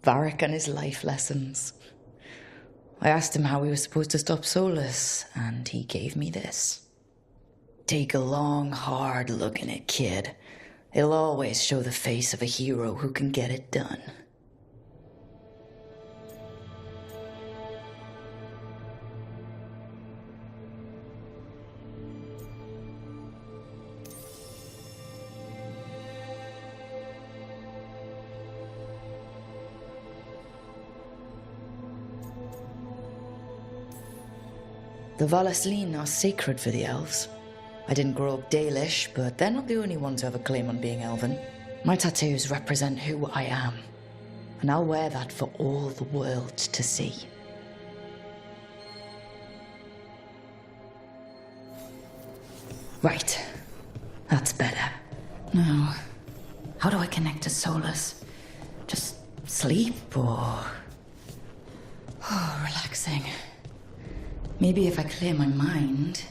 Varric and his life lessons. I asked him how we were supposed to stop Solus, and he gave me this. Take a long, hard look in it, kid. It'll always show the face of a hero who can get it done. The Valasleen are sacred for the elves. I didn't grow up Dalish, but they're not the only ones who have a claim on being elven. My tattoos represent who I am, and I'll wear that for all the world to see. Right. That's better. Now, how do I connect to Solus? Just sleep, or... Oh, relaxing. Maybe if I clear my mind...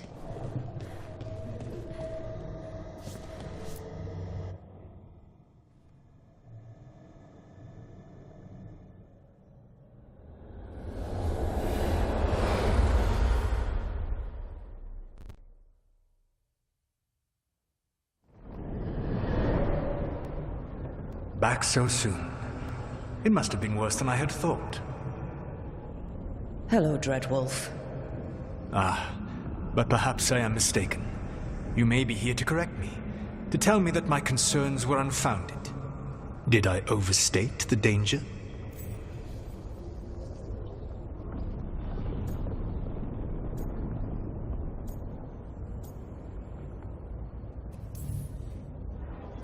Back so soon. It must have been worse than I had thought. Hello, Dreadwolf. Ah, but perhaps I am mistaken. You may be here to correct me, to tell me that my concerns were unfounded. Did I overstate the danger?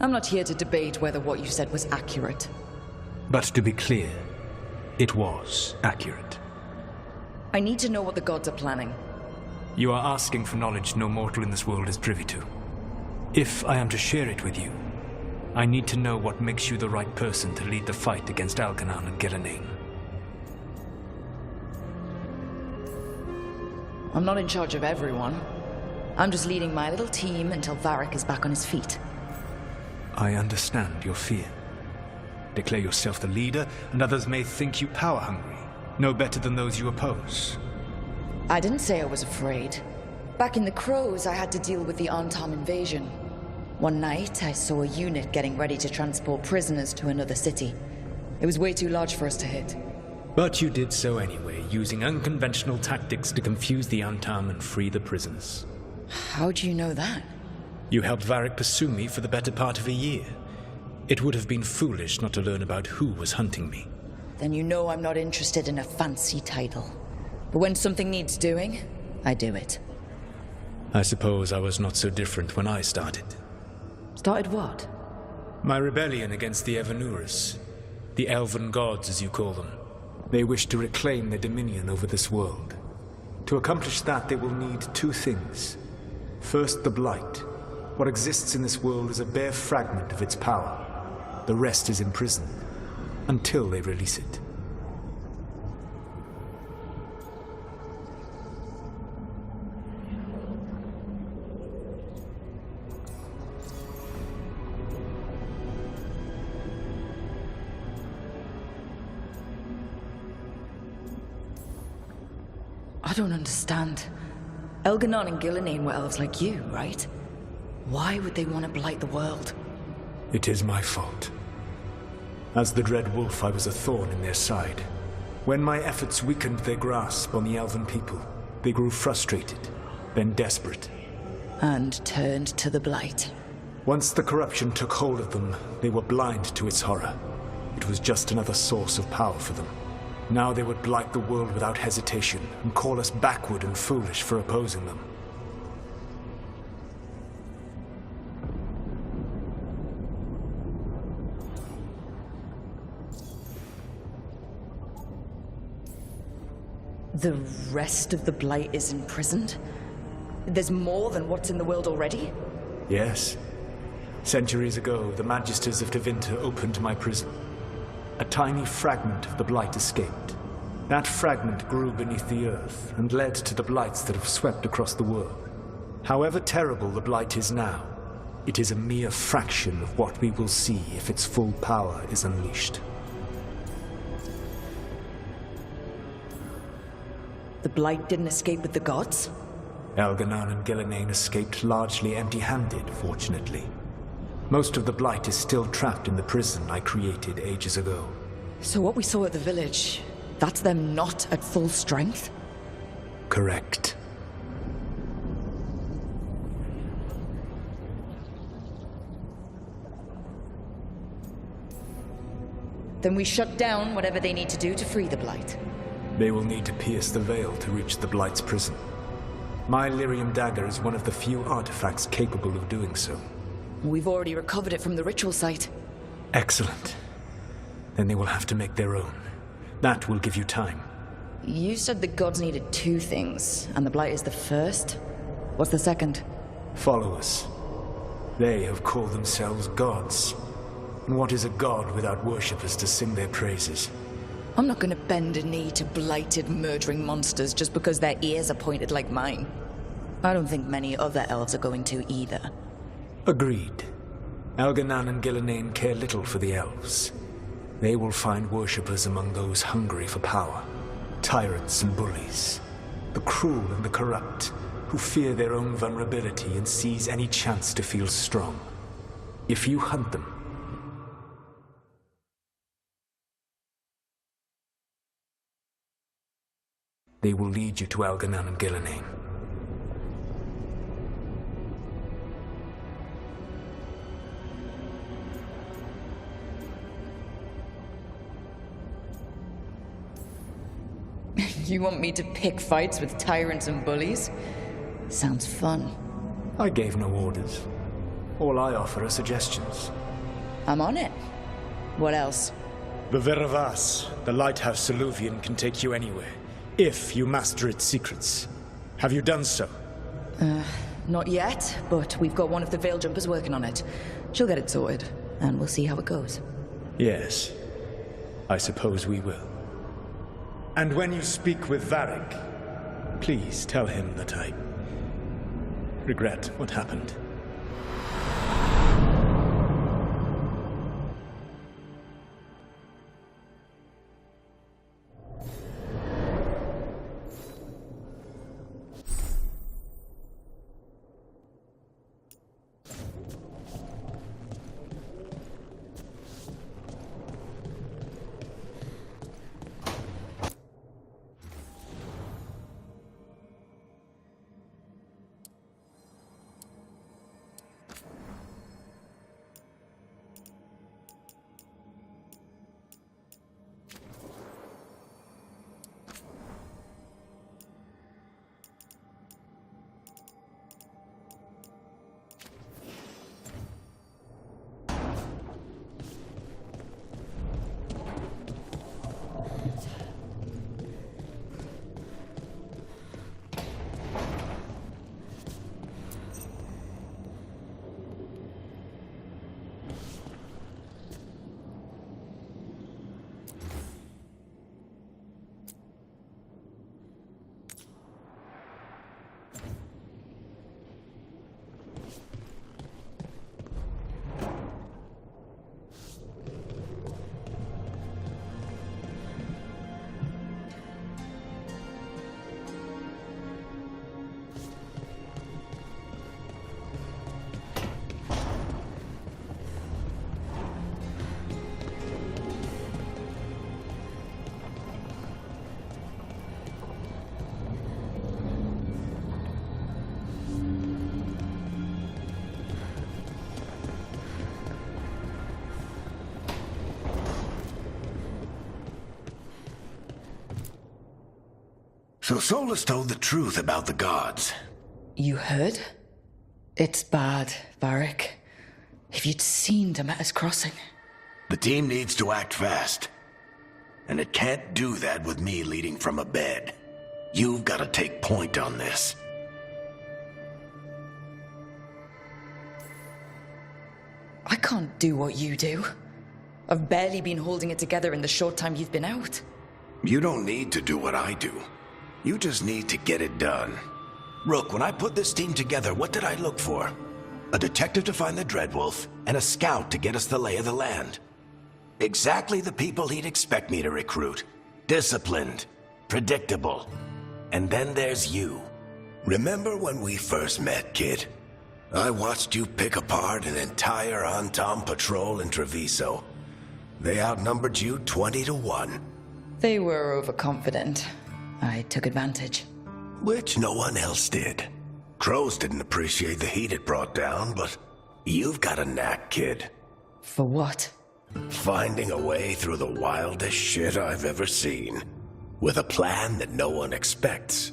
I'm not here to debate whether what you said was accurate. But to be clear, it was accurate. I need to know what the gods are planning. You are asking for knowledge no mortal in this world is privy to. If I am to share it with you, I need to know what makes you the right person to lead the fight against Algernon and Gillenane. I'm not in charge of everyone. I'm just leading my little team until Varric is back on his feet. I understand your fear. Declare yourself the leader, and others may think you power-hungry, no better than those you oppose. I didn't say I was afraid. Back in the Crows, I had to deal with the Antam invasion. One night, I saw a unit getting ready to transport prisoners to another city. It was way too large for us to hit. But you did so anyway, using unconventional tactics to confuse the Antam and free the prisoners. How do you know that? You helped Varric pursue me for the better part of a year. It would have been foolish not to learn about who was hunting me. Then you know I'm not interested in a fancy title. But when something needs doing, I do it. I suppose I was not so different when I started. Started what? My rebellion against the Evanurus. The elven gods, as you call them. They wish to reclaim their dominion over this world. To accomplish that, they will need two things. First, the Blight. What exists in this world is a bare fragment of its power. The rest is imprisoned, until they release it. I don't understand. Elganon and Gillenane were elves like you, right? Why would they want to blight the world? It is my fault. As the Dread Wolf, I was a thorn in their side. When my efforts weakened their grasp on the elven people, they grew frustrated, then desperate. And turned to the Blight. Once the corruption took hold of them, they were blind to its horror. It was just another source of power for them. Now they would blight the world without hesitation, and call us backward and foolish for opposing them. The rest of the Blight is imprisoned? There's more than what's in the world already? Yes. Centuries ago, the Magisters of Tevinter opened my prison. A tiny fragment of the Blight escaped. That fragment grew beneath the earth and led to the Blights that have swept across the world. However terrible the Blight is now, it is a mere fraction of what we will see if its full power is unleashed. The Blight didn't escape with the gods? Elganan and Gillenane escaped largely empty-handed, fortunately. Most of the Blight is still trapped in the prison I created ages ago. So what we saw at the village, that's them not at full strength? Correct. Then we shut down whatever they need to do to free the Blight. They will need to pierce the veil to reach the Blight's prison. My lyrium dagger is one of the few artifacts capable of doing so. We've already recovered it from the ritual site. Excellent. Then they will have to make their own. That will give you time. You said the gods needed two things, and the Blight is the first? What's the second? Follow us. They have called themselves gods. And what is a god without worshippers to sing their praises? I'm not gonna bend a knee to blighted, murdering monsters just because their ears are pointed like mine. I don't think many other elves are going to either. Agreed. Elganan and Gillenane care little for the elves. They will find worshippers among those hungry for power. Tyrants and bullies. The cruel and the corrupt, who fear their own vulnerability and seize any chance to feel strong. If you hunt them, they will lead you to Elganan and Gillenane. You want me to pick fights with tyrants and bullies? Sounds fun. I gave no orders. All I offer are suggestions. I'm on it. What else? The Veravas, the lighthouse Soluvian, can take you anywhere, if you master its secrets. Have you done so? Not yet, but we've got one of the Veil Jumpers working on it. She'll get it sorted, and we'll see how it goes. Yes. I suppose we will. And when you speak with Varric, please tell him that I regret what happened. So Solus told the truth about the gods. You heard? It's bad, Varric. If you'd seen Demeter's crossing. The team needs to act fast. And it can't do that with me leading from a bed. You've got to take point on this. I can't do what you do. I've barely been holding it together in the short time you've been out. You don't need to do what I do. You just need to get it done. Rook, when I put this team together, what did I look for? A detective to find the Dreadwolf, and a scout to get us the lay of the land. Exactly the people he'd expect me to recruit. Disciplined, predictable, and then there's you. Remember when we first met, kid? I watched you pick apart an entire Antom patrol in Treviso. They outnumbered you 20 to 1. They were overconfident. I took advantage. Which no one else did. Crows didn't appreciate the heat it brought down, but you've got a knack, kid. For what? Finding a way through the wildest shit I've ever seen. With a plan that no one expects.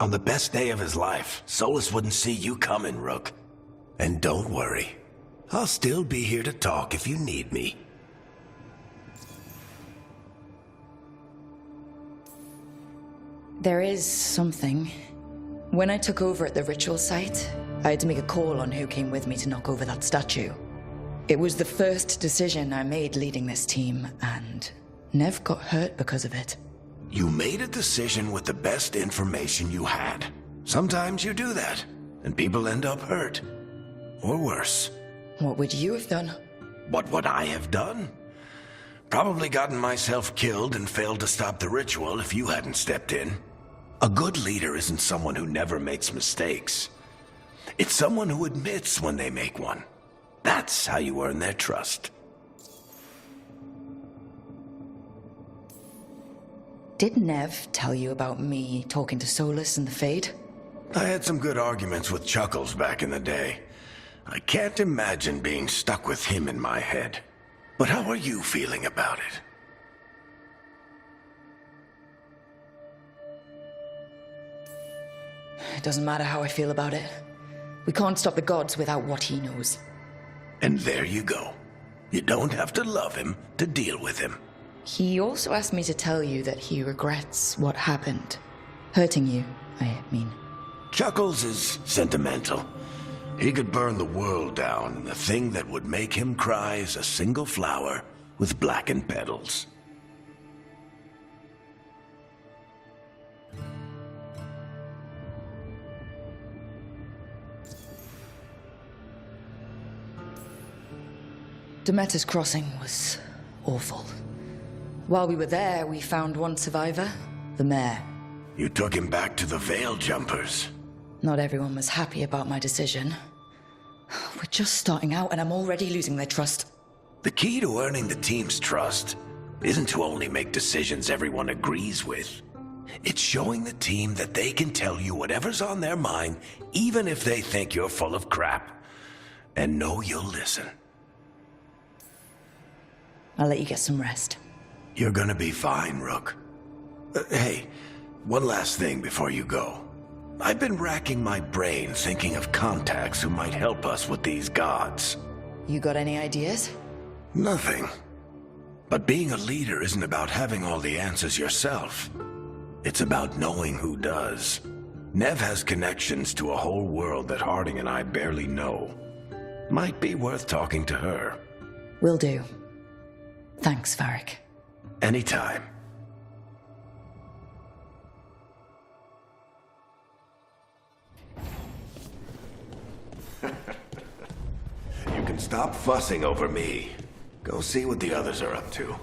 On the best day of his life, Solus wouldn't see you coming, Rook. And don't worry. I'll still be here to talk if you need me. There is something. When I took over at the ritual site, I had to make a call on who came with me to knock over that statue. It was the first decision I made leading this team, and Nev got hurt because of it. You made a decision with the best information you had. Sometimes you do that, and people end up hurt. Or worse. What would you have done? What would I have done? Probably gotten myself killed and failed to stop the ritual if you hadn't stepped in. A good leader isn't someone who never makes mistakes. It's someone who admits when they make one. That's how you earn their trust. Did Nev tell you about me talking to Solus and the Fade? I had some good arguments with Chuckles back in the day. I can't imagine being stuck with him in my head. But how are you feeling about it? It doesn't matter how I feel about it. We can't stop the gods without what he knows. And there you go. You don't have to love him to deal with him. He also asked me to tell you that he regrets what happened. Hurting you, I mean. Chuckles is sentimental. He could burn the world down, and the thing that would make him cry is a single flower with blackened petals. Demeter's crossing was awful. While we were there, we found one survivor, the mayor. You took him back to the Veil Jumpers. Not everyone was happy about my decision. We're just starting out and I'm already losing their trust. The key to earning the team's trust isn't to only make decisions everyone agrees with. It's showing the team that they can tell you whatever's on their mind, even if they think you're full of crap. And know you'll listen. I'll let you get some rest. You're gonna be fine, Rook. Hey, one last thing before you go. I've been racking my brain thinking of contacts who might help us with these gods. You got any ideas? Nothing. But being a leader isn't about having all the answers yourself. It's about knowing who does. Nev has connections to a whole world that Harding and I barely know. Might be worth talking to her. Will do. Thanks, Varric. Anytime. You can stop fussing over me. Go see what the others are up to.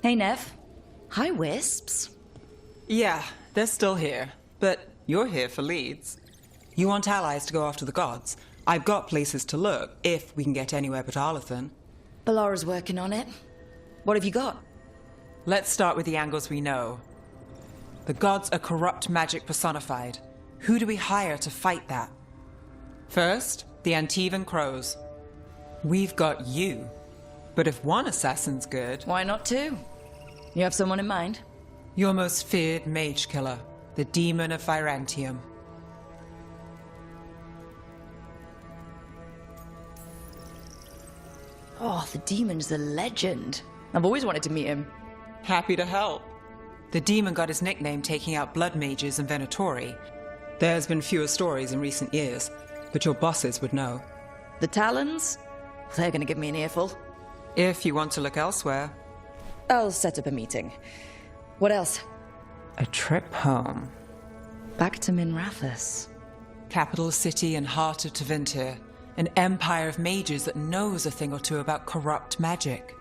Hey, Nev. Hi, Wisps. Yeah, they're still here. But you're here for leads. You want allies to go after the gods? I've got places to look, if we can get anywhere but Arlathan. Balara's working on it. What have you got? Let's start with the angles we know. The gods are corrupt magic personified. Who do we hire to fight that? First, the Antivan Crows. We've got you. But if one assassin's good... Why not two? You have someone in mind? Your most feared mage killer, the Demon of Virantium. Oh, the demon's a legend. I've always wanted to meet him. Happy to help. The demon got his nickname taking out blood mages and Venatori. There's been fewer stories in recent years, but your bosses would know. The Talons? They're gonna give me an earful. If you want to look elsewhere. I'll set up a meeting. What else? A trip home. Back to Minrathous. Capital city and heart of Tevinter. An empire of mages that knows a thing or two about corrupt magic.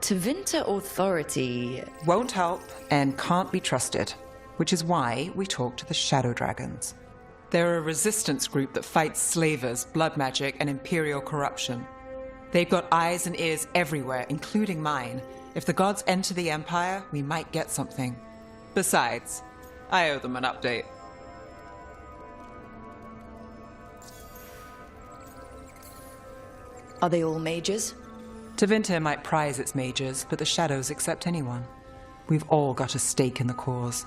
Tevinter Authority... Won't help and can't be trusted, which is why we talk to the Shadow Dragons. They're a resistance group that fights slavers, blood magic, and imperial corruption. They've got eyes and ears everywhere, including mine. If the gods enter the Empire, we might get something. Besides, I owe them an update. Are they all mages? Tevinter might prize its mages, but the Shadows accept anyone. We've all got a stake in the cause.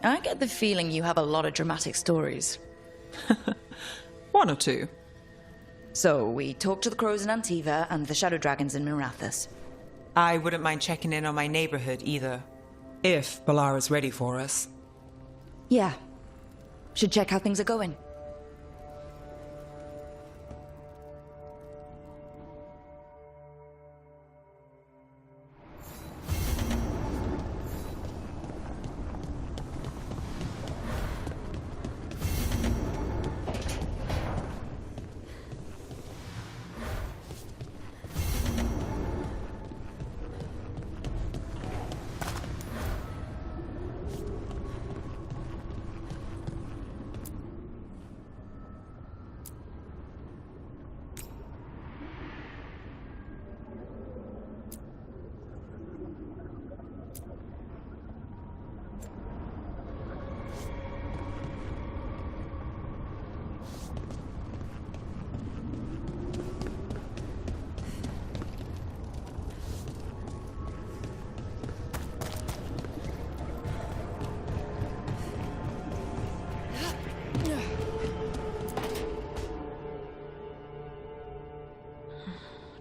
I get the feeling you have a lot of dramatic stories. One or two. So, we talked to the Crows in Antiva and the Shadow Dragons in Minrathous. I wouldn't mind checking in on my neighborhood either. If Balara's ready for us. Yeah. Should check how things are going.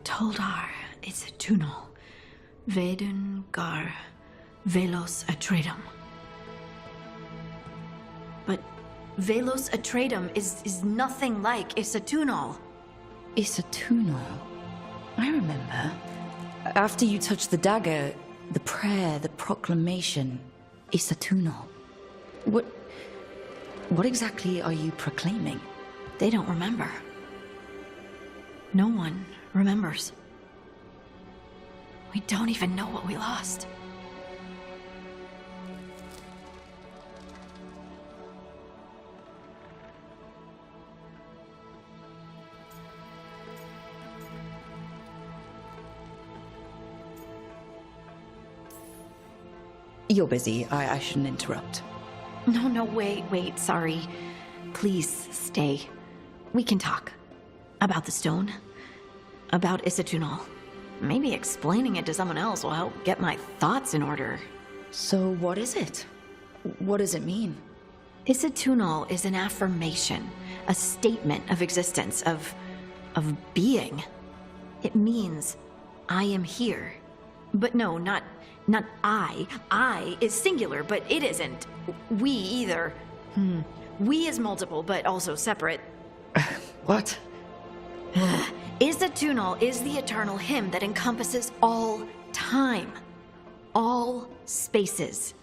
Toldar is a Tunal. Veilguard, Velos Atreitum. But Velos Atreitum is nothing like Isatunal. Isatunal? I remember. After you touched the dagger, the prayer, the proclamation. Isatunal. What exactly are you proclaiming? They don't remember. No one remembers. We don't even know what we lost. You're busy. I shouldn't interrupt. No, wait, sorry. Please stay. We can talk. About the stone. About Isatunal. Maybe explaining it to someone else will help get my thoughts in order. So what is it? What does it mean? Isatunal is an affirmation, a statement of existence, of being. It means, I am here. But no, not I. I is singular, but it isn't. We either. We is multiple, but also separate. What? Isatunal is the eternal hymn that encompasses all time. All spaces.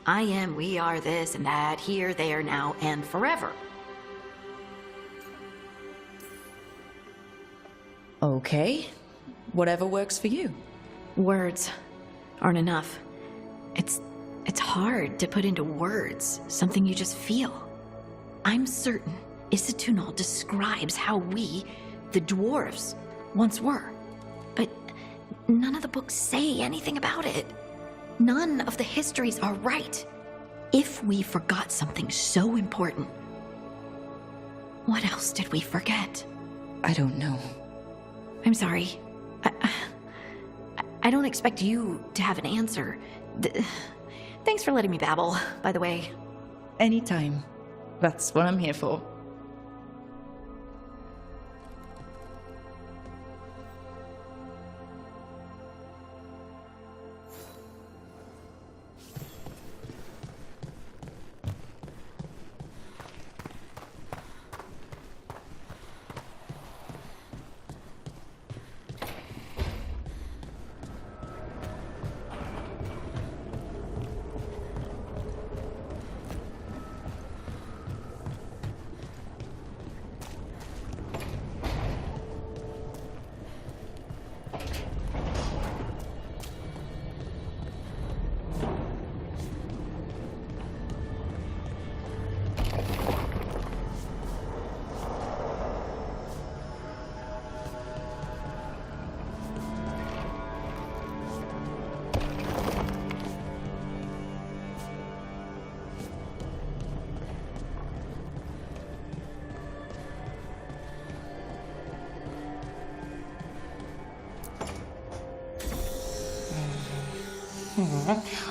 I am, we are, this and that, here, there, now, and forever. Okay. whatever works for you. Words aren't enough. It's hard to put into words something you just feel. I'm certain Isatunal describes how we, the dwarves, once were. But none of the books say anything about it. None of the histories are right. If we forgot something so important, what else did we forget? I don't know. I'm sorry. I don't expect you to have an answer. Thanks for letting me babble, by the way. Anytime. That's what I'm here for.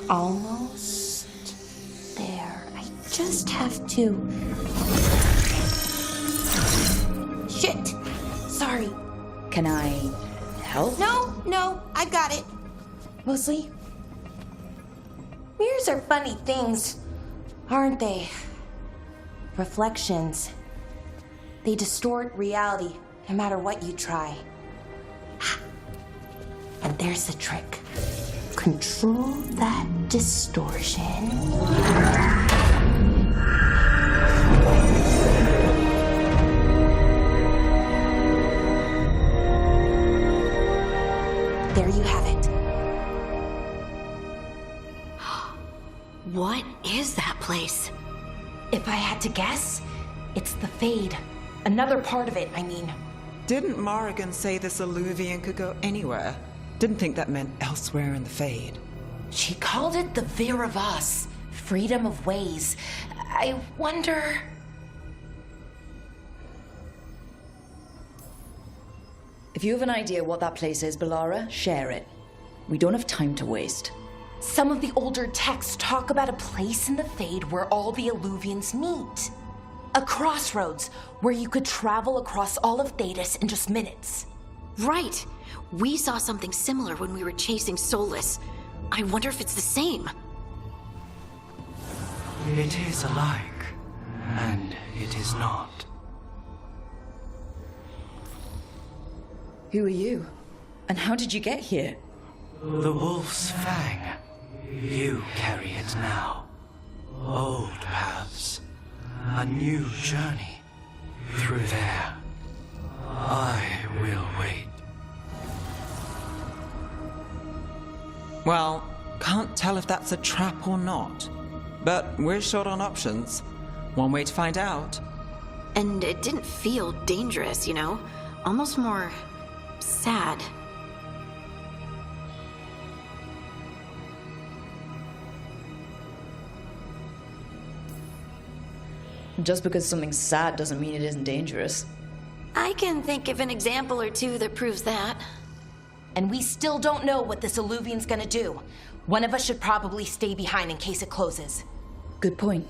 Almost there. I just have to. Shit! Sorry. Can I help? No, I got it. Mostly. Mirrors are funny things, aren't they? Reflections. They distort reality no matter what you try. And there's the trick. Control that distortion. There you have it. What is that place? If I had to guess, it's the Fade. Another part of it, I mean. Didn't Morrigan say this Illuvian could go anywhere? Didn't think that meant elsewhere in the Fade. She called it the Vir of Us, freedom of ways. I wonder... If you have an idea what that place is, Balara, share it. We don't have time to waste. Some of the older texts talk about a place in the Fade where all the Illuvians meet. A crossroads where you could travel across all of Thedas in just minutes. Right. We saw something similar when we were chasing Solus. I wonder if it's the same. It is alike, and it is not. Who are you? And how did you get here? The Wolf's Fang. You carry it now. Old paths. A new journey. Through there. I will wait. Well, can't tell if that's a trap or not. But we're short on options. One way to find out. And it didn't feel dangerous, you know? Almost more sad. Just because something's sad doesn't mean it isn't dangerous. I can think of an example or two that proves that. And we still don't know what this Illuvian's gonna do. One of us should probably stay behind in case it closes. Good point.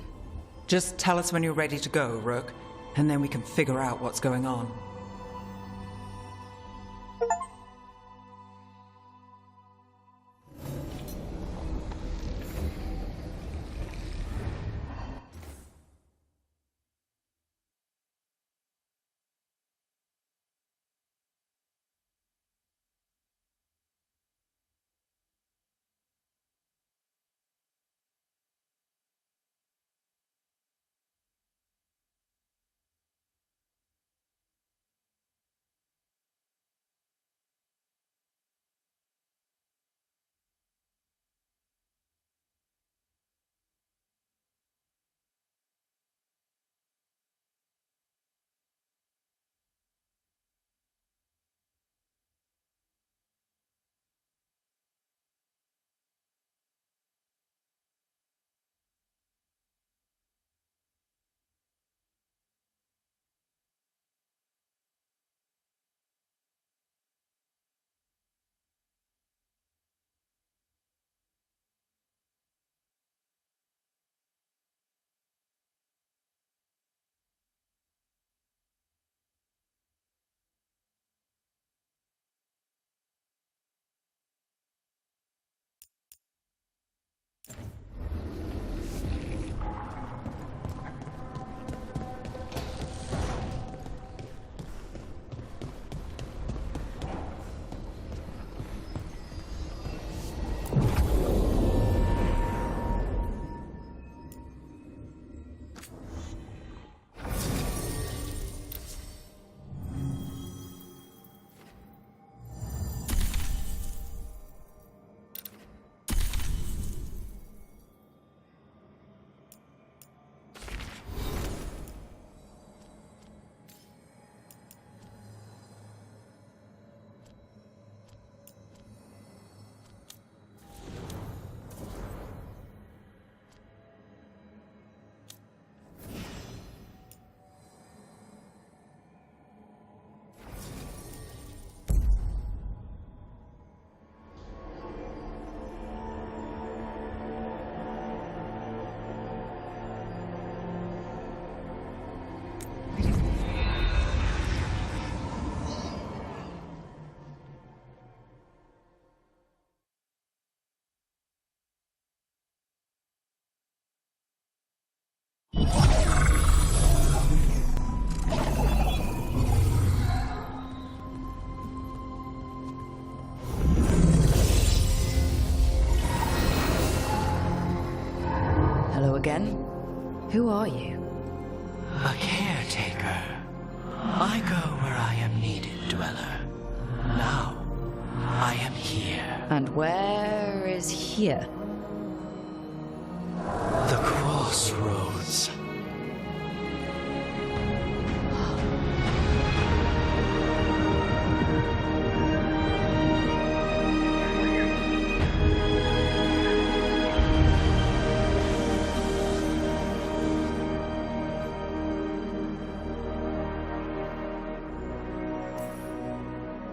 Just tell us when you're ready to go, Rook, and then we can figure out what's going on. Hello again. Who are you? A caretaker. I go where I am needed, Dweller. Now, I am here. And where is here? The crossroads.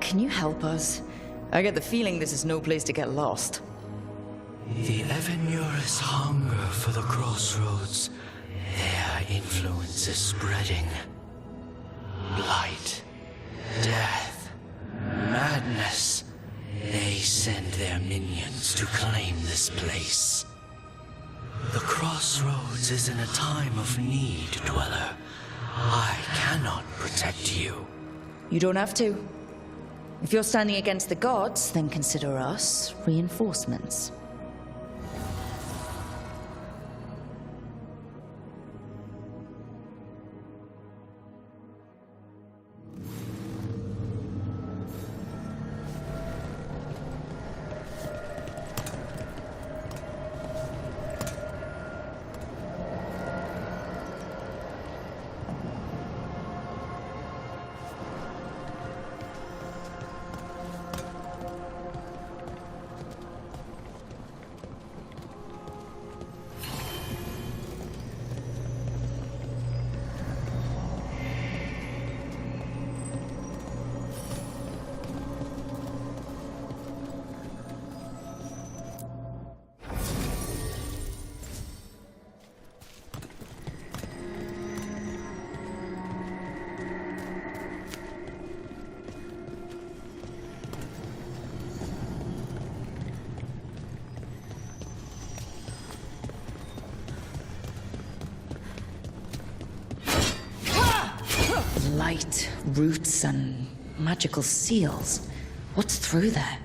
Can you help us? I get the feeling this is no place to get lost. The Evanurus hunger for the crossroads. Their influence is spreading. Blight, death, madness. They send their minions to claim this place. The crossroads is in a time of need, Dweller. I cannot protect you. You don't have to. If you're standing against the gods, then consider us reinforcements. Light, roots, and magical seals. What's through there?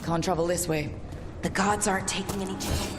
Can't travel this way. The gods aren't taking any chances.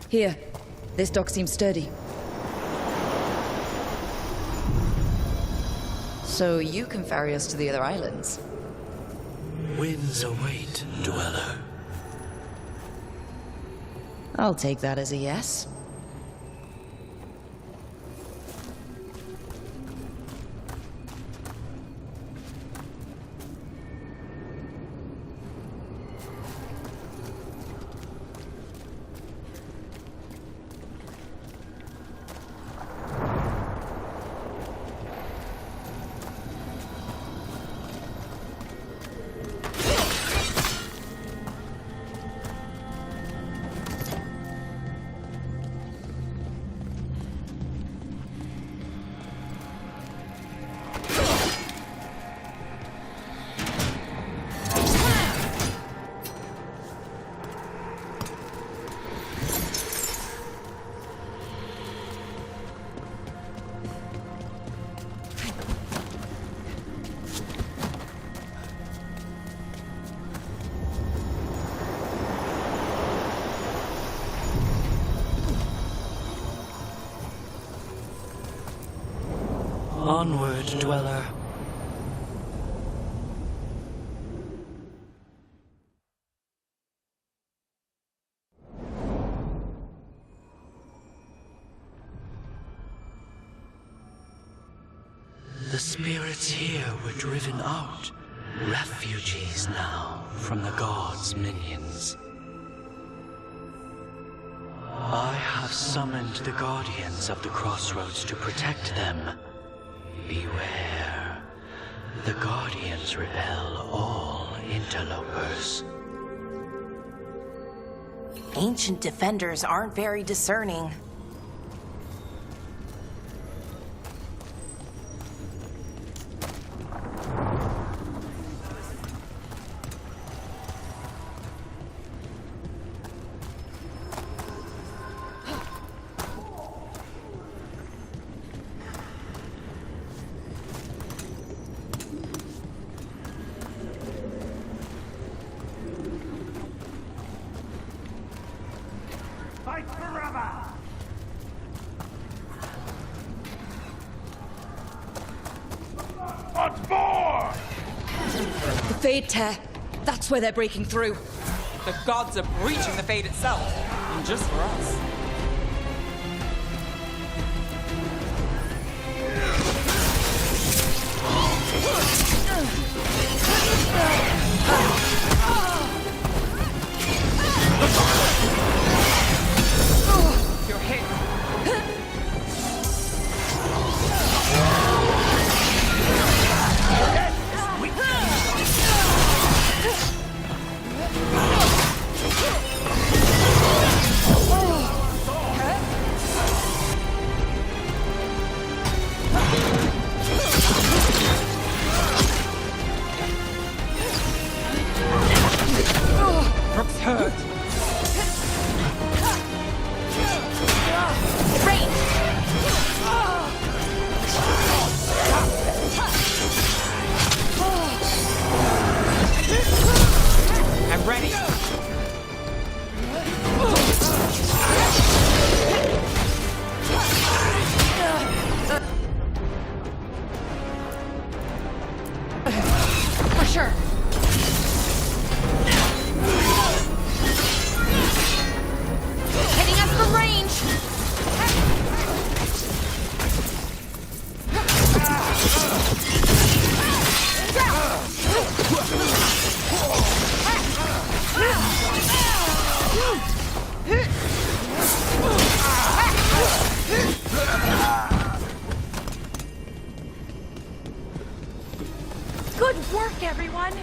Here, this dock seems sturdy. So you can ferry us to the other islands? Winds await, dweller. I'll take that as a yes. Onward, dweller. The spirits here were driven out, refugees now from the gods' minions. I have summoned the guardians of the crossroads to protect them. Beware. The guardians repel all interlopers. Ancient defenders aren't very discerning. The Fade Tear. That's where they're breaking through. The gods are breaching the Fade itself, and just for us. You're hit. Brooks hurt. I'm ready. Pressure! Hitting us from range! Good work, everyone!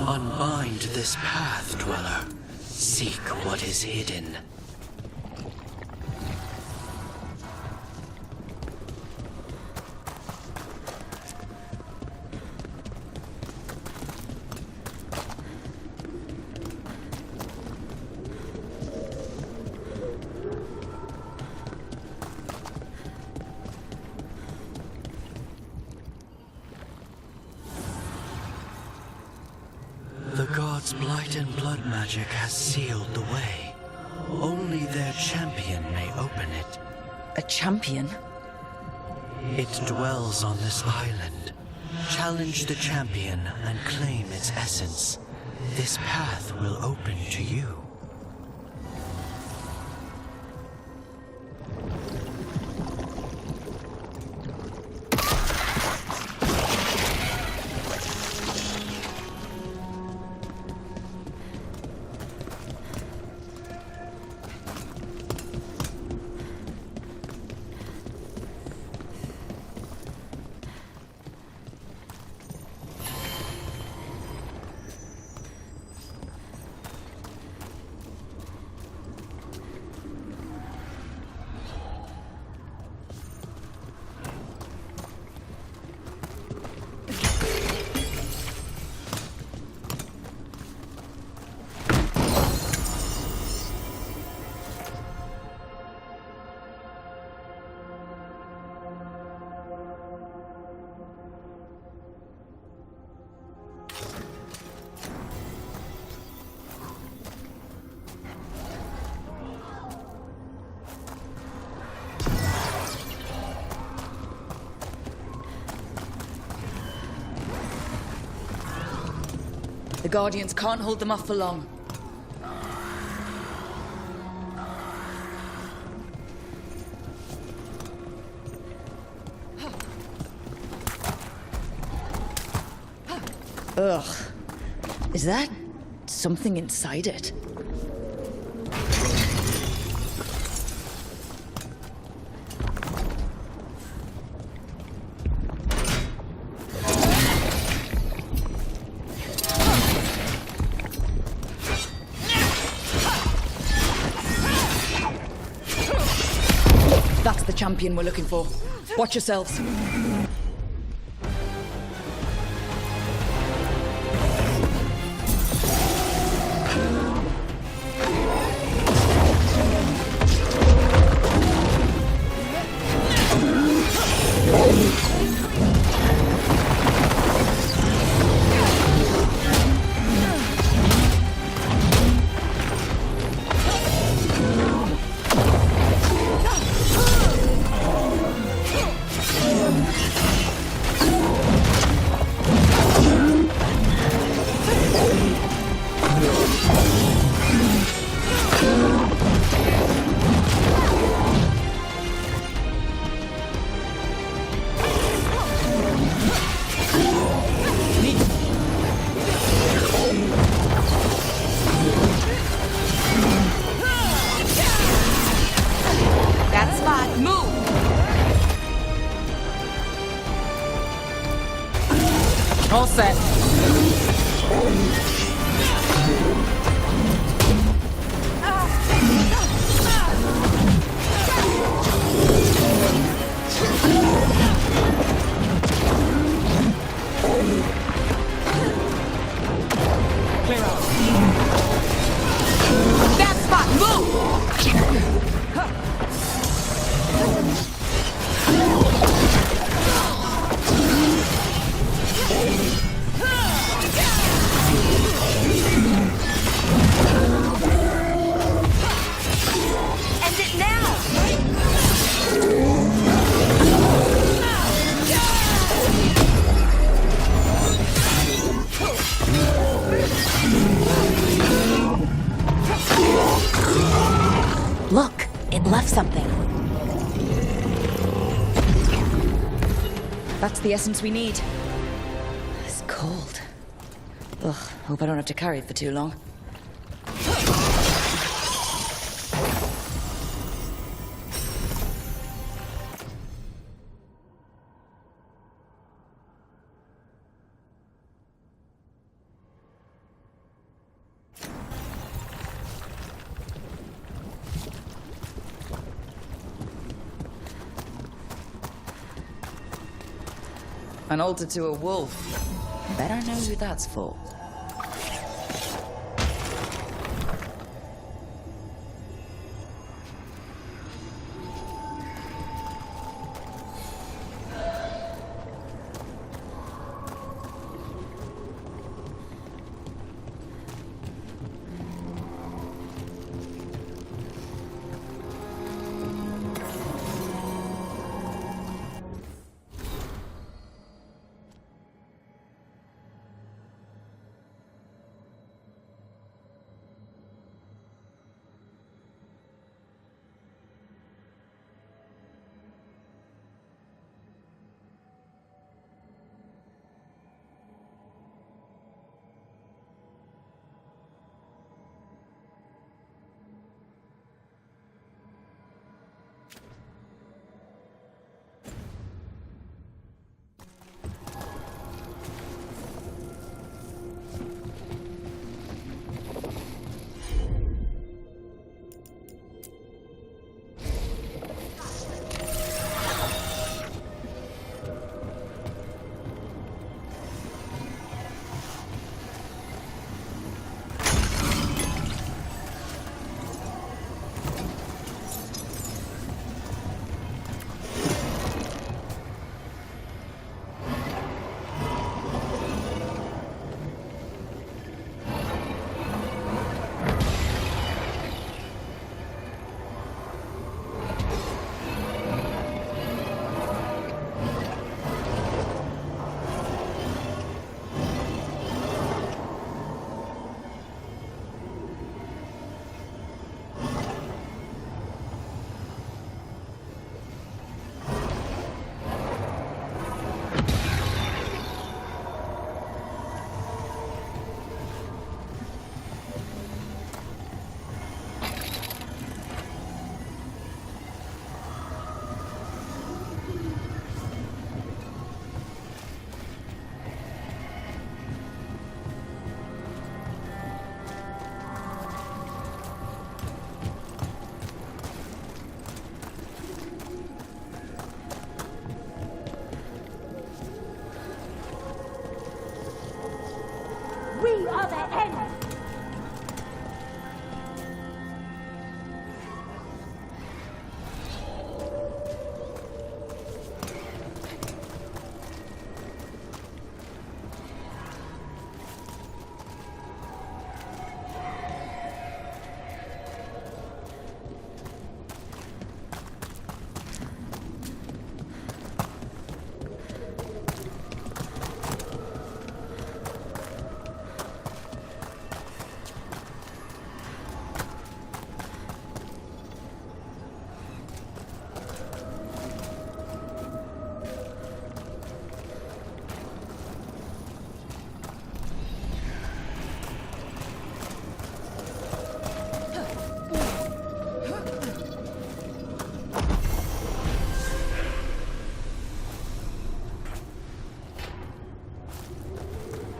Unbind this path, dweller. Seek what is hidden. light and blood magic has sealed the way. Only their champion may open it. A champion? It dwells on this island. Challenge the champion and claim its essence. This path will open to you. The Guardians can't hold them off for long. Ugh. Is that something inside it? That's the champion we're looking for. Watch yourselves. All set. Clear out. That spot, move! Look, it left something. That's the essence we need. It's cold. Ugh, hope I don't have to carry it for too long. An altar to a wolf. Bet I know who that's for.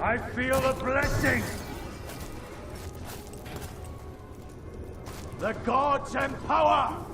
I feel a blessing! The gods empower!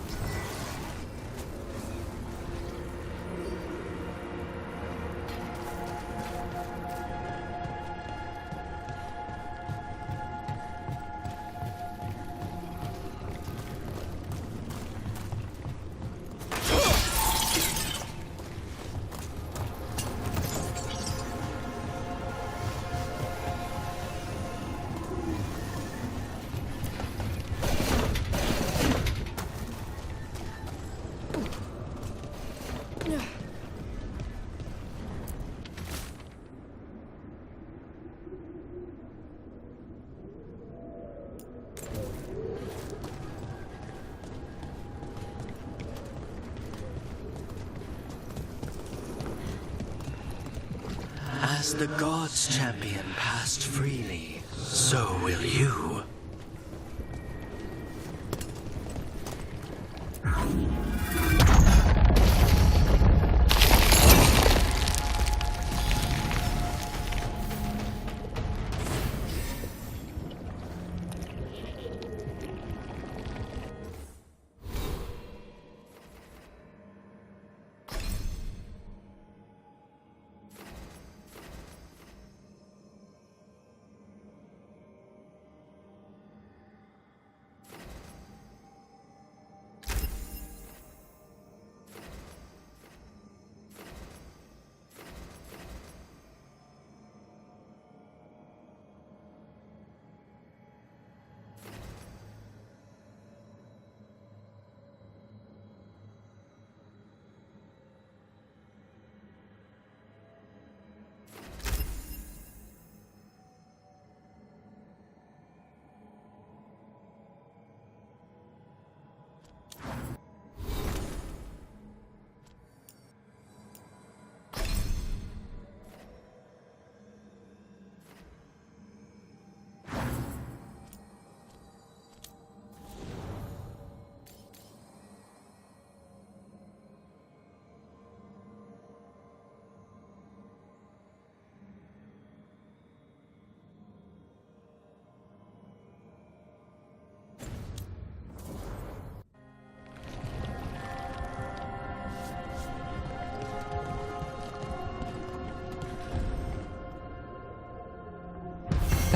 As the gods' champion passed freely, so will you.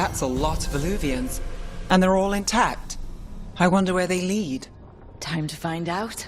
That's a lot of Illuvians. And they're all intact. I wonder where they lead. Time to find out.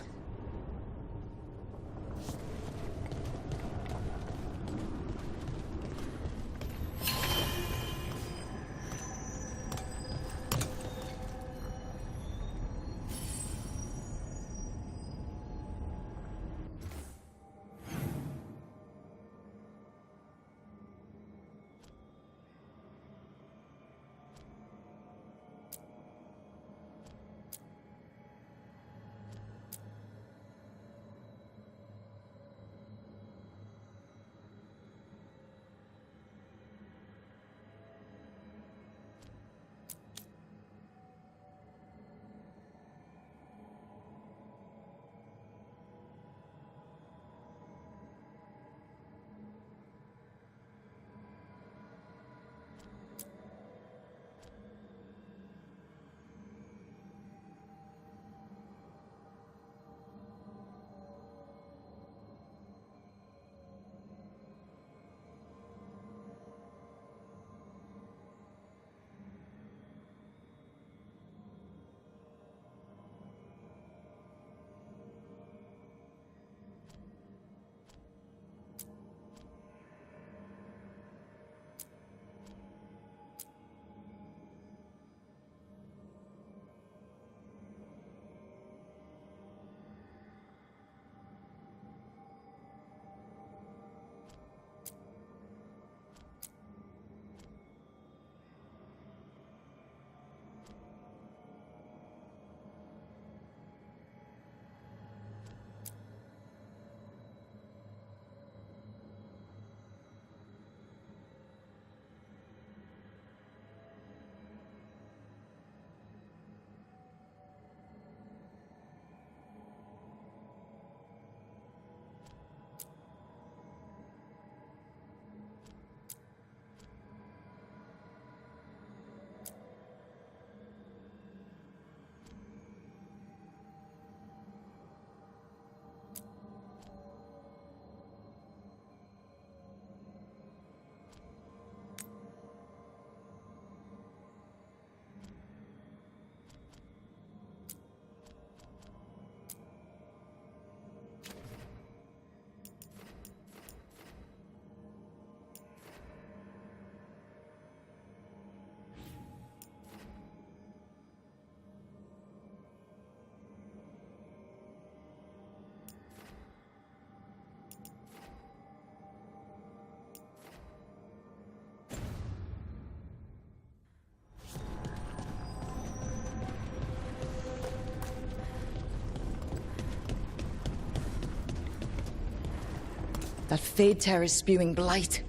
That Fade Tear is spewing blight.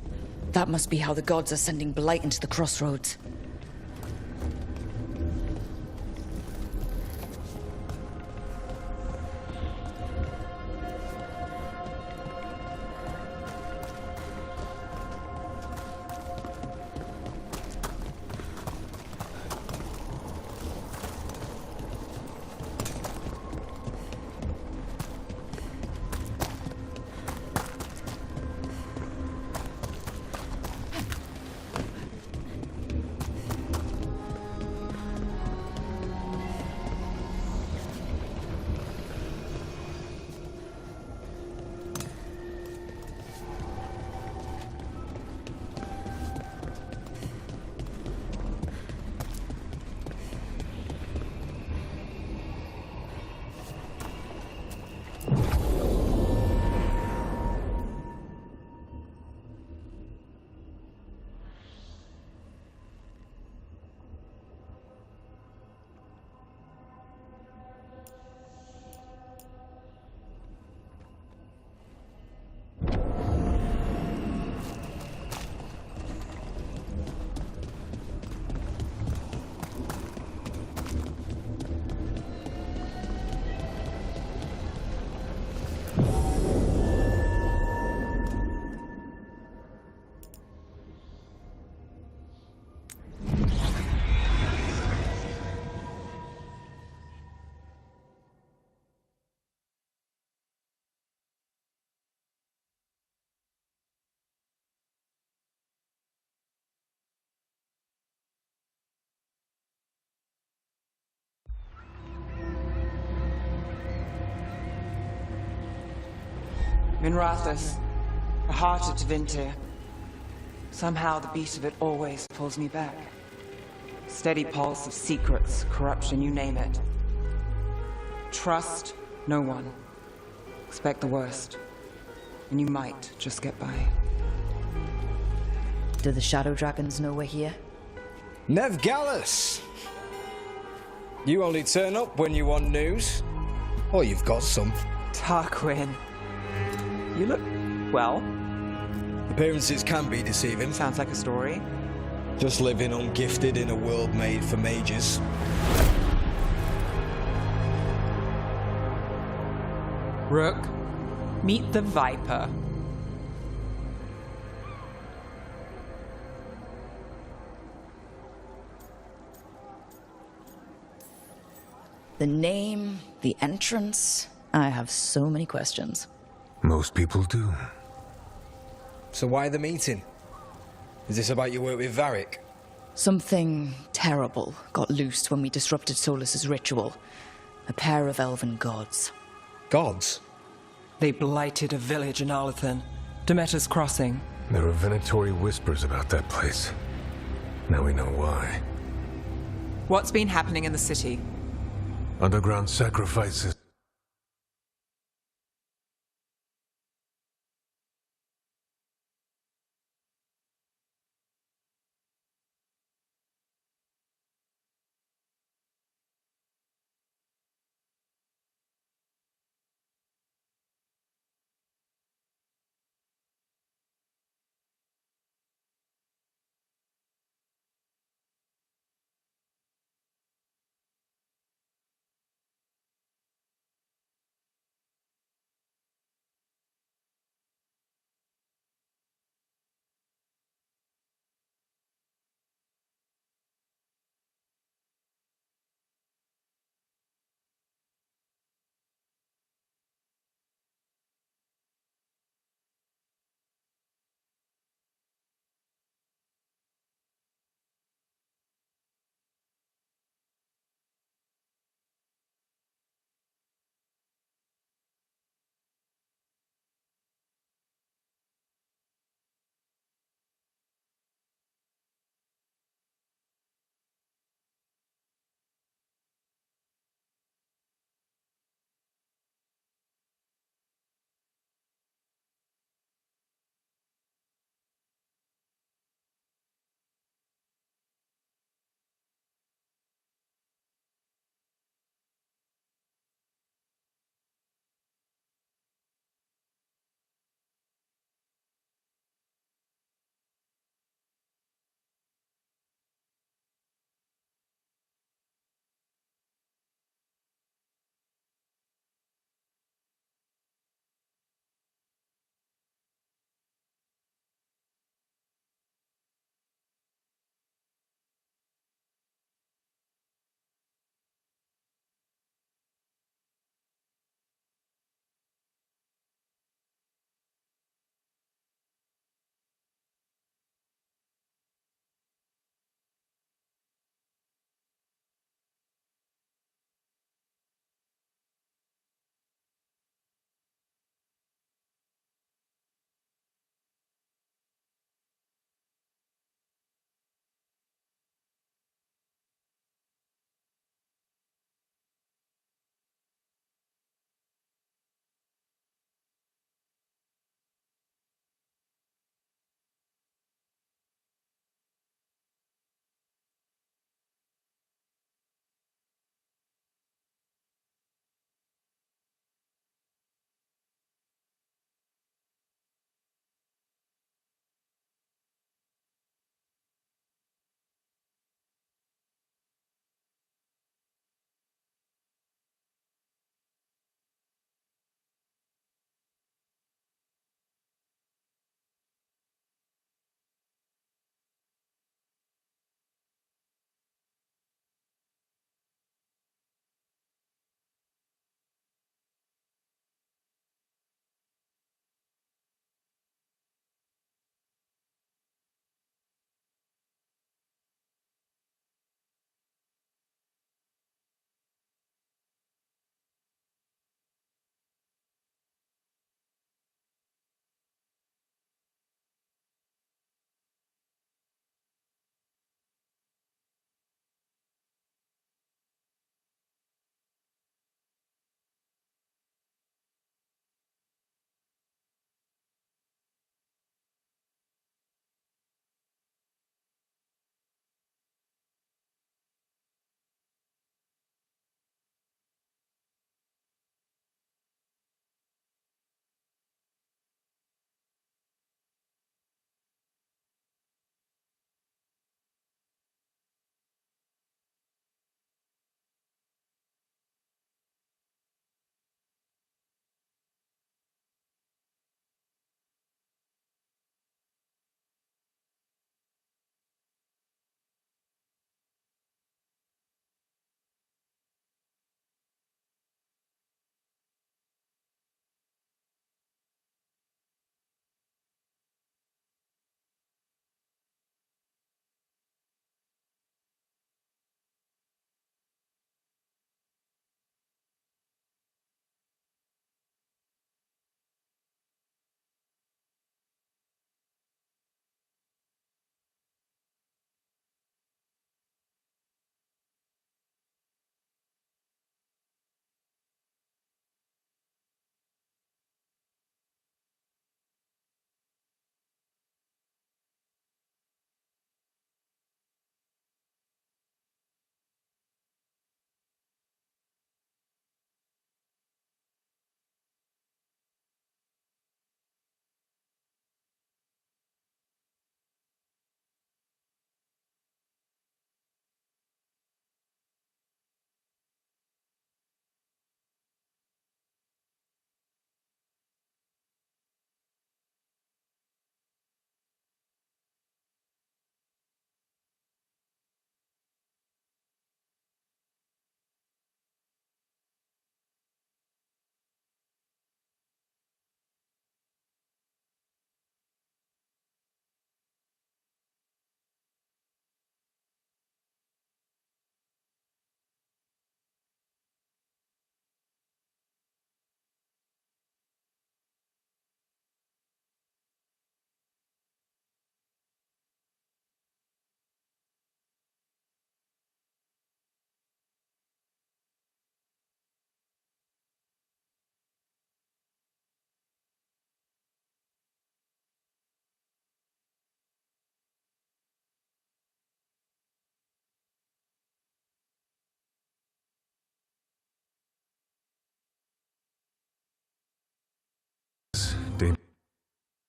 That must be how the gods are sending blight into the crossroads. Minrathous, the heart of Tevinter. Somehow the beat of it always pulls me back. Steady pulse of secrets, corruption, you name it. Trust no one. Expect the worst. And you might just get by. Do the Shadow Dragons know we're here? Nev Gallus! You only turn up when you want news. Or you've got some. Tarquin. You look, well, Appearances can be deceiving. sounds like a story. Just living ungifted in a world made for mages. Rook, meet the Viper. The name, the entrance. I have so many questions. Most people do. So why the meeting? Is this about your work with Varric? Something terrible got loosed when we disrupted Solus's ritual. A pair of elven gods. Gods? They blighted a village in Arlathan, Demeter's Crossing. There are venatory whispers about that place. Now we know why. What's been happening in the city? Underground sacrifices.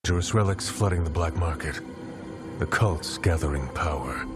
Dangerous relics flooding the black market. The cult's gathering power.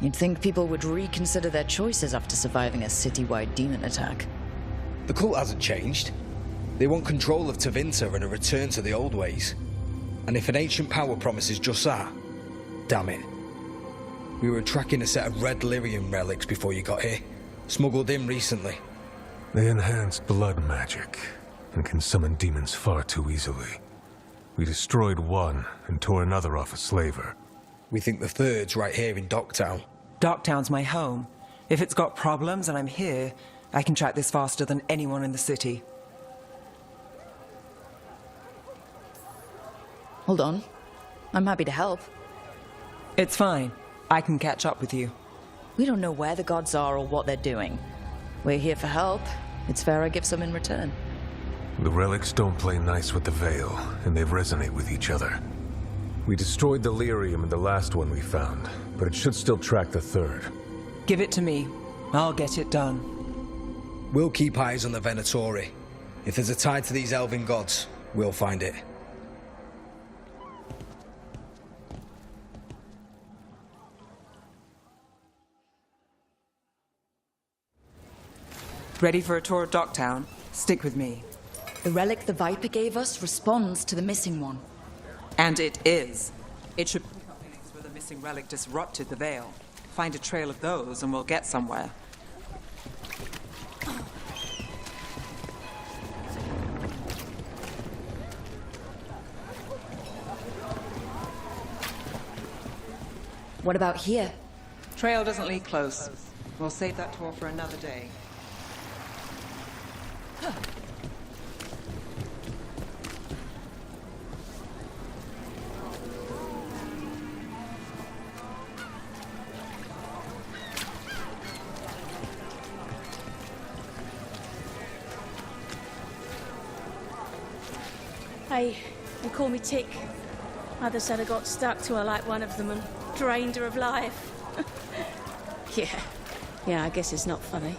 You'd think people would reconsider their choices after surviving a citywide demon attack. The cult hasn't changed. They want control of Tevinter and a return to the old ways. And if an ancient power promises just that, damn it. We were tracking a set of red lyrium relics before you got here. Smuggled in recently. They enhance blood magic and can summon demons far too easily. We destroyed one and tore another off a slaver. We think the third's right here in Docktown. Docktown's my home. If it's got problems and I'm here, I can track this faster than anyone in the city. Hold on. I'm happy to help. It's fine. I can catch up with you. We don't know where the gods are or what they're doing. We're here for help. It's fair I give some in return. The relics don't play nice with the Veil, and they resonate with each other. We destroyed the lyrium in the last one we found, but it should still track the third. Give it to me. I'll get it done. We'll keep eyes on the Venatori. If there's a tie to these elven gods, we'll find it. Ready for a tour of Docktown? Stick with me. The relic the Viper gave us responds to the missing one. And it is. It should pick up things where the missing relic disrupted the Veil. Find a trail of those and we'll get somewhere. What about here? Trail doesn't lead close. We'll save that tour for another day. Hey, they call me Tick. Mother said I got stuck to her like one of them and drained her of life. Yeah, I guess it's not funny.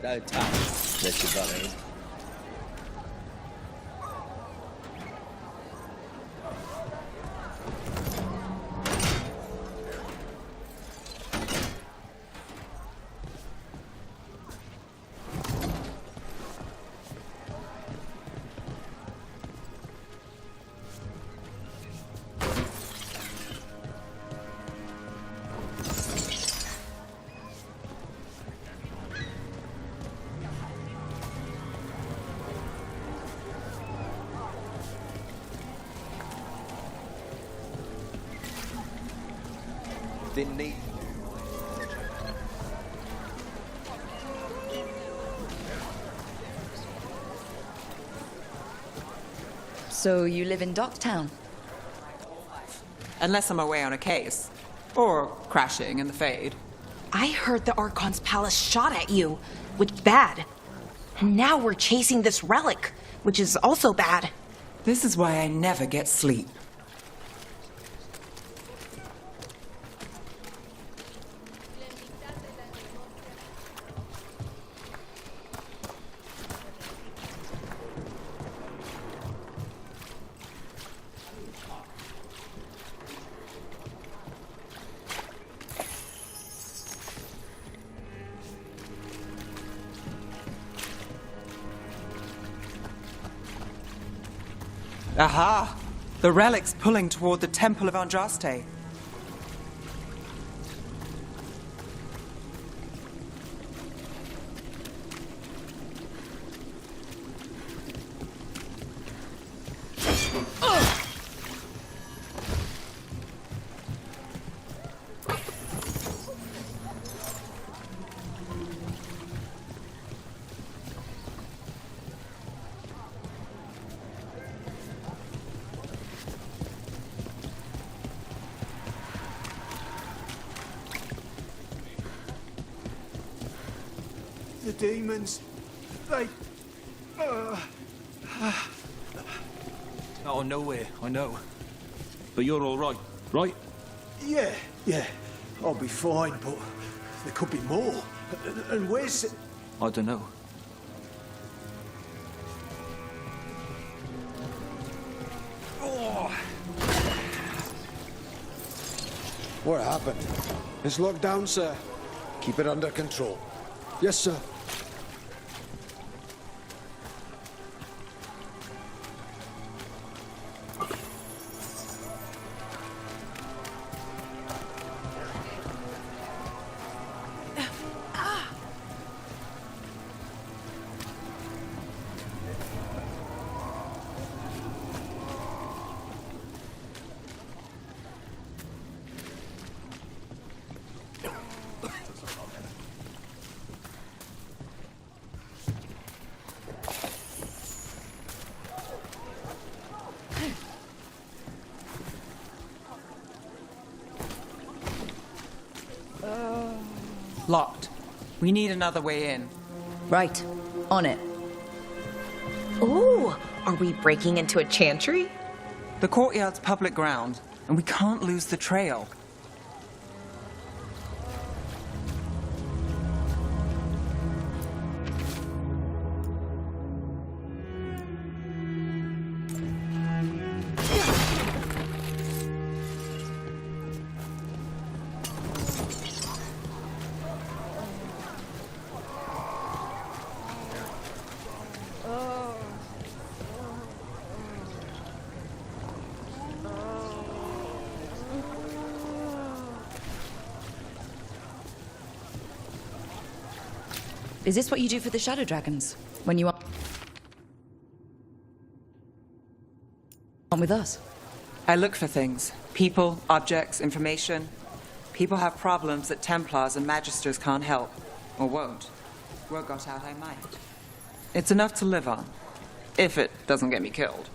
No time, Mr. Bunny. Didn't need. So you live in Docktown? Unless I'm away on a case. Or crashing in the Fade. I heard the Archon's palace shot at you, which bad. And now we're chasing this relic, which is also bad. This is why I never get sleep. Aha! The relic's pulling toward the Temple of Andraste. the demons. They... Out of nowhere, I know. But you're all right, right? Yeah. I'll be fine, but there could be more. And where's... I don't know. What happened? It's locked down, sir. Keep it under control. Yes, sir. Locked. We need another way in. Right. On it. Ooh, are we breaking into a chantry? The courtyard's public ground, and we can't lose the trail. Is this what you do for the shadow dragons? When you are with us? I look for things. People, objects, information. People have problems that Templars and Magisters can't help. Or won't. Word got out I might. It's enough to live on. If it doesn't get me killed.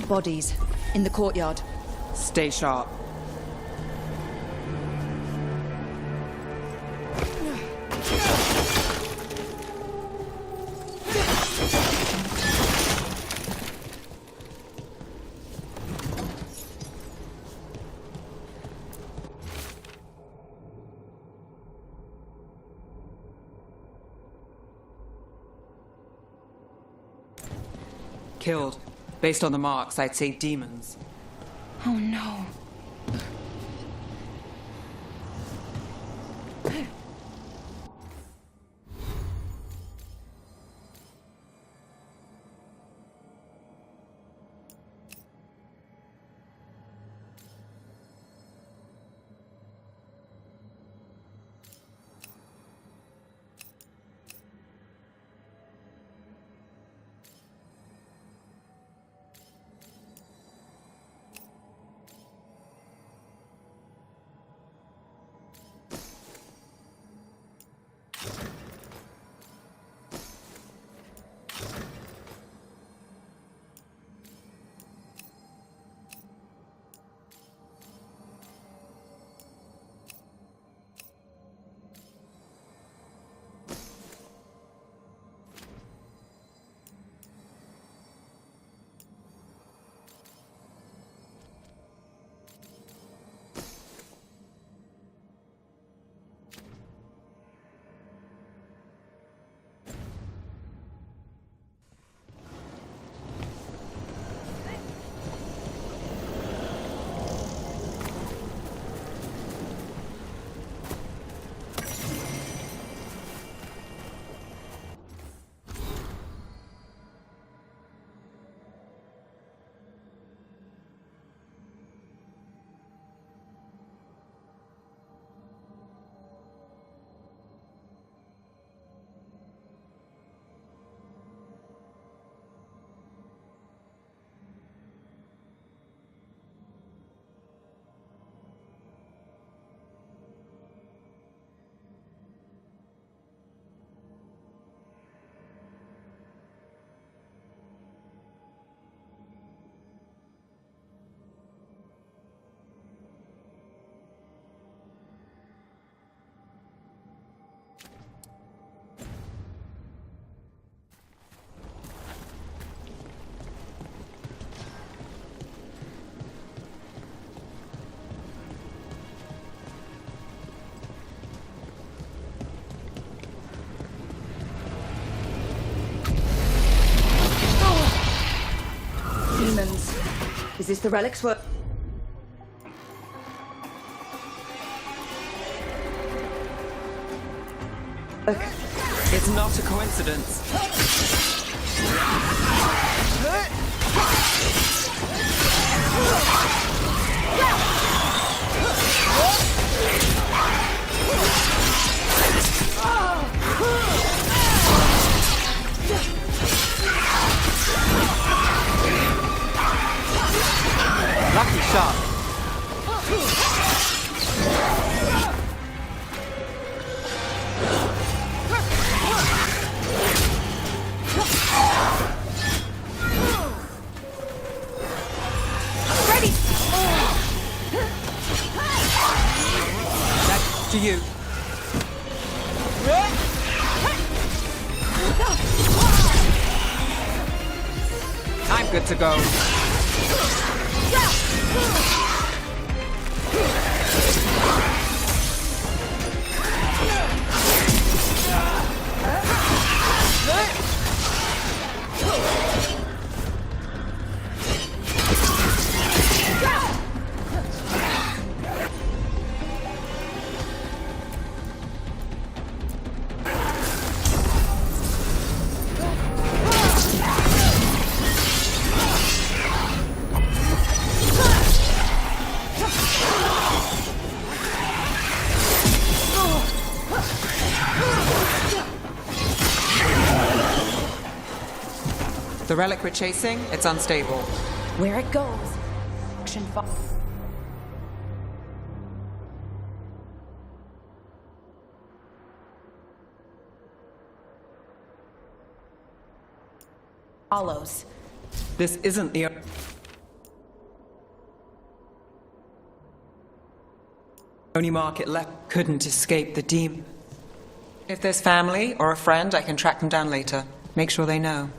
bodies in the courtyard. Stay sharp. Killed. Based on the marks, I'd say demons. Oh no. Demons. Is this the relic's work? It's not a coincidence. Lucky shot. Ready! That's to you. I'm good to go. The relic we're chasing, it's unstable. Where it goes. Action follows. This isn't the... Only market left couldn't escape the demon. If there's family or a friend, I can track them down later. Make sure they know.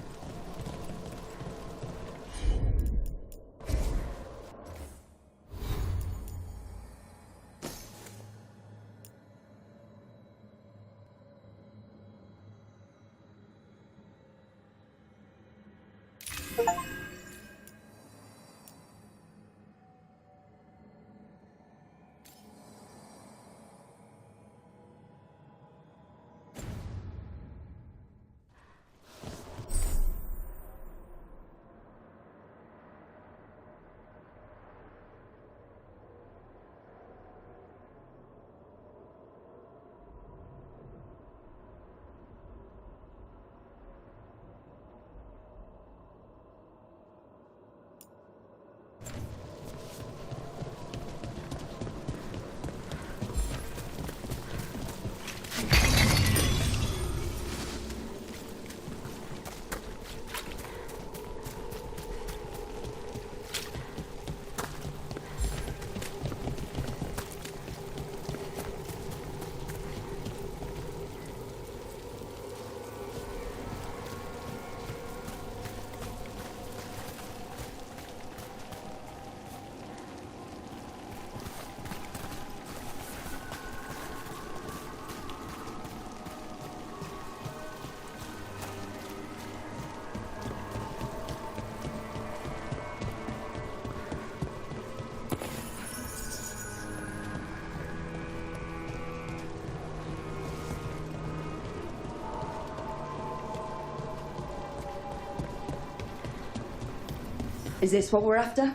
Is this what we're after?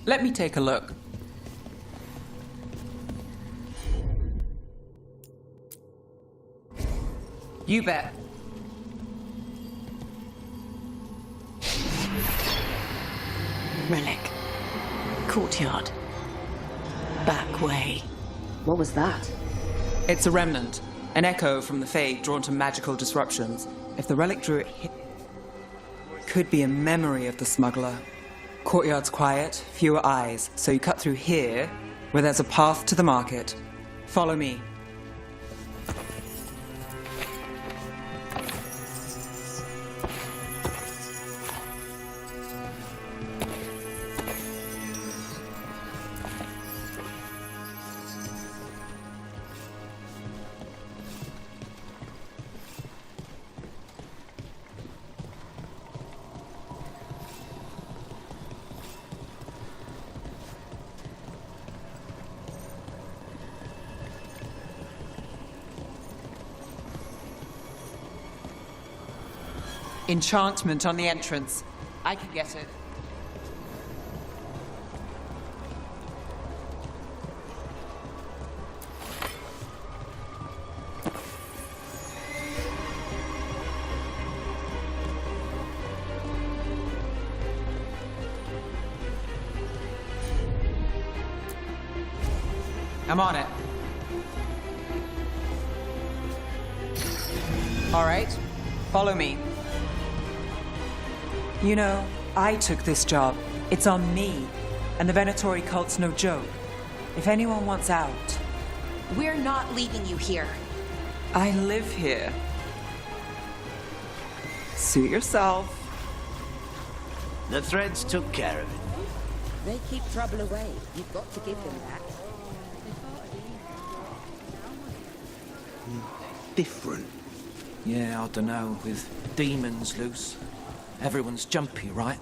Let me take a look. You bet. Relic. Courtyard. Back way. What was that? It's a remnant. An echo from the Fade drawn to magical disruptions. If the relic drew it here, it could be a memory of the smuggler. Courtyard's quiet, fewer eyes, so you cut through here, where there's a path to the market. Follow me. Enchantment on the entrance. I can get it. I'm on it. All right, follow me. You know, I took this job. It's on me. And the Venatori cult's no joke. If anyone wants out... We're not leaving you here. I live here. Suit yourself. The threads took care of it. They keep trouble away. You've got to give them that. Different. Yeah, I dunno, with demons loose. Everyone's jumpy, right?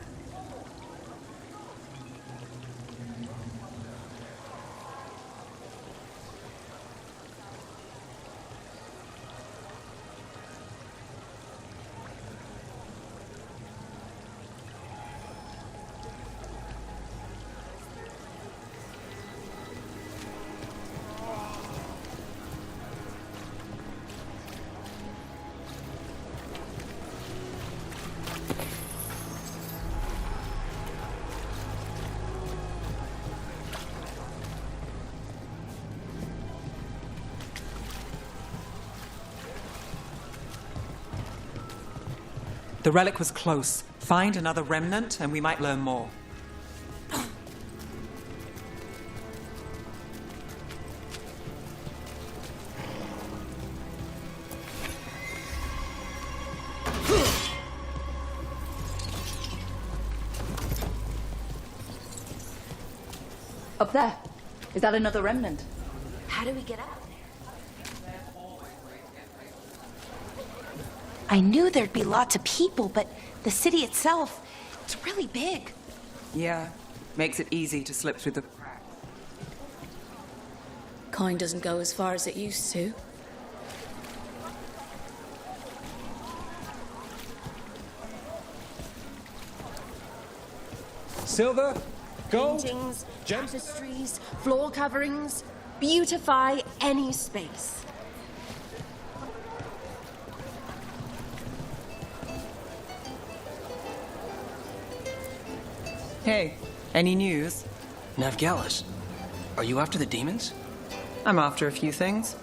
The relic was close. Find another remnant and we might learn more. Up there. Is that another remnant? How do we get up? I knew there'd be lots of people, but the city itself, it's really big. Yeah, makes it easy to slip through the cracks. Kind doesn't go as far as it used to. Silver, gold, paintings, tapestries, floor coverings, beautify any space. Hey, any news? Navgalis, are you after the demons? I'm after a few things.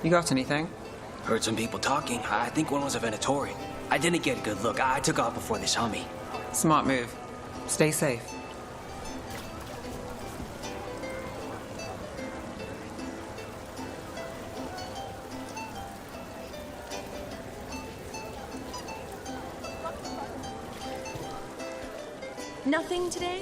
You got anything? Heard some people talking. I think one was a Venatorian. I didn't get a good look. I took off before they saw me. Smart move. Stay safe. Nothing today?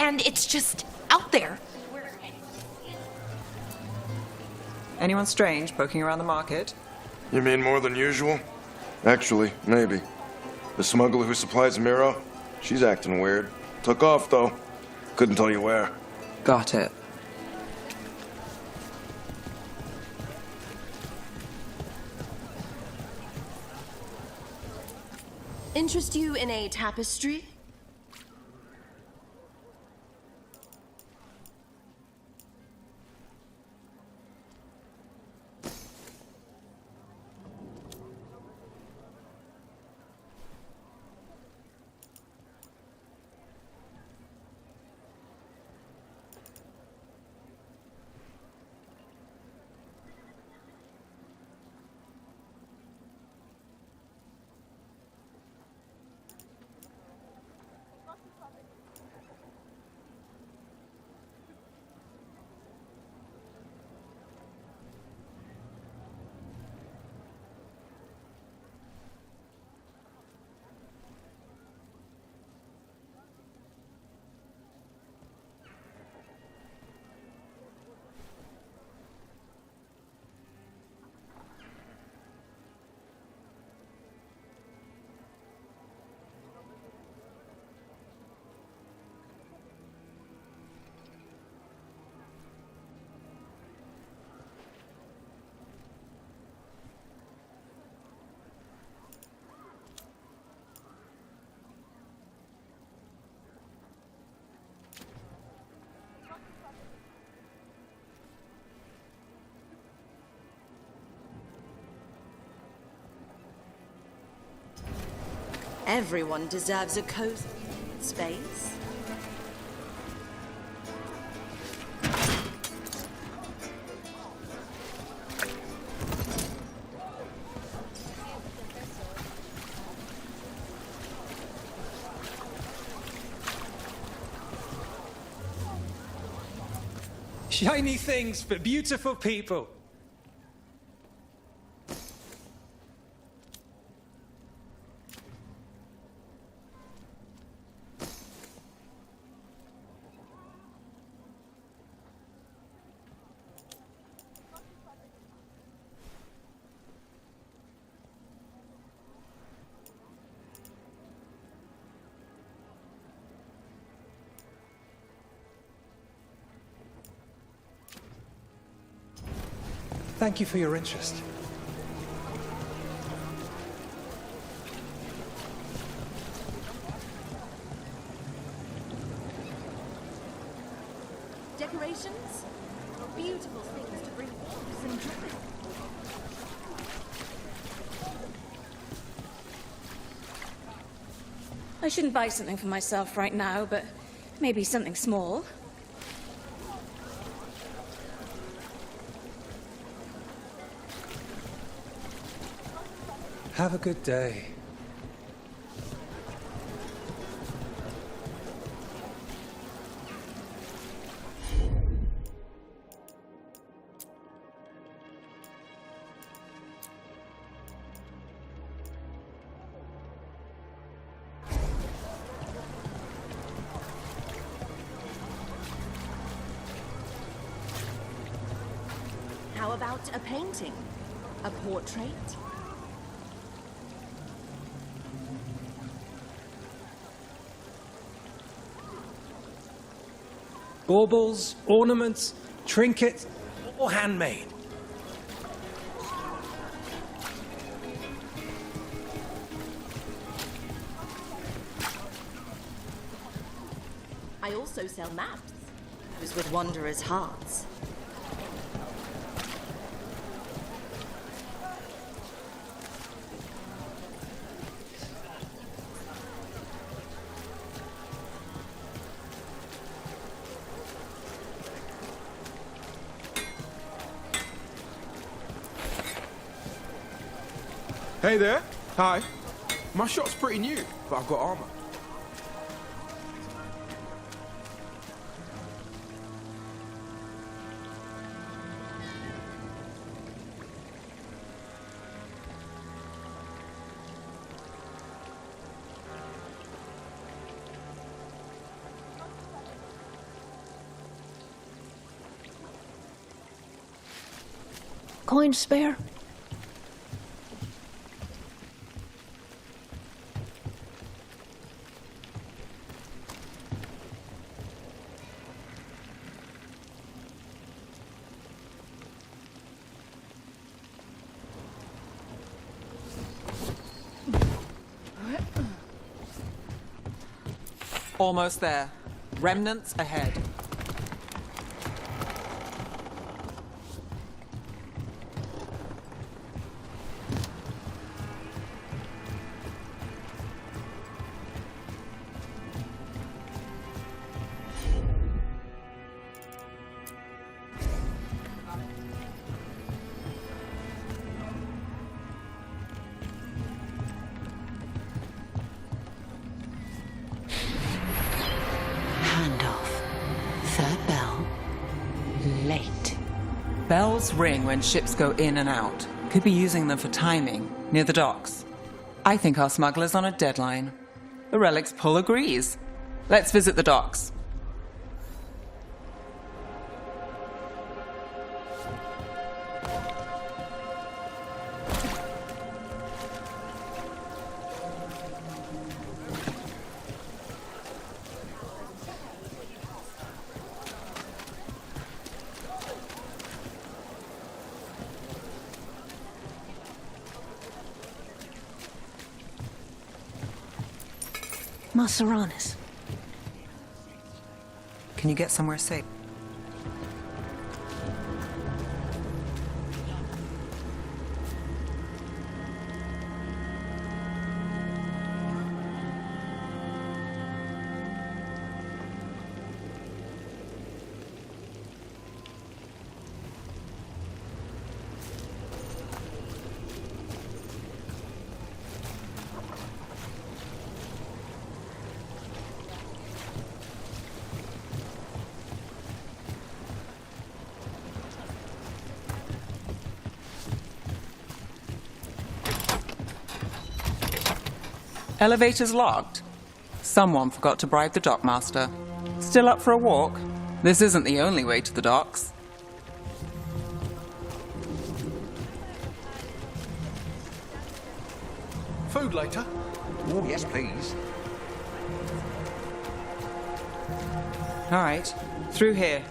And it's just out there. Anyone strange poking around the market? You mean more than usual? Actually, maybe. The smuggler who supplies Miro, she's acting weird. Took off, though. Couldn't tell you where. Got it. Interest you in a tapestry? Everyone deserves a cozy space. Shiny things for beautiful people. Thank you for your interest. Decorations? Beautiful things to bring warmth and joy. I shouldn't buy something for myself right now, but maybe something small. Have a good day. How about a painting? A portrait? Baubles, ornaments, trinkets, all handmade. I also sell maps. Those with wanderers' hearts. Hey there. Hi. My shop's pretty new, but I've got armor. Coin spare? Almost there. Remnants ahead. Bells ring when ships go in and out. Could be using them for timing, near the docks. I think our smuggler's on a deadline. The Relic's pull agrees. Let's visit the docks. Maseranis. Can you get somewhere safe? Elevator's locked. Someone forgot to bribe the dockmaster. Still up for a walk? This isn't the only way to the docks. Food later? Oh, yes, please. All right, through here.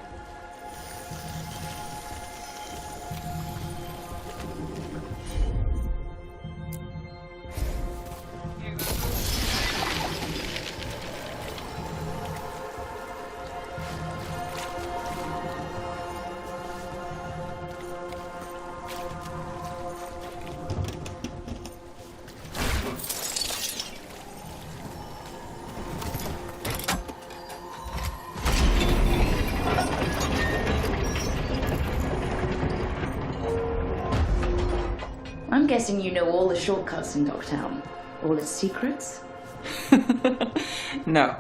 I'm guessing you know all the shortcuts in Dogtown. All its secrets? No.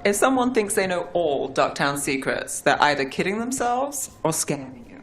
If someone thinks they know all Ducktown secrets, they're either kidding themselves or scamming you.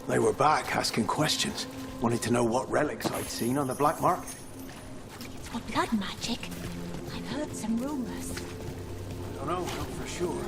They were back asking questions. Wanted to know what relics I'd seen on the black market. It's for blood magic. I've heard some rumors. I don't know, not for sure.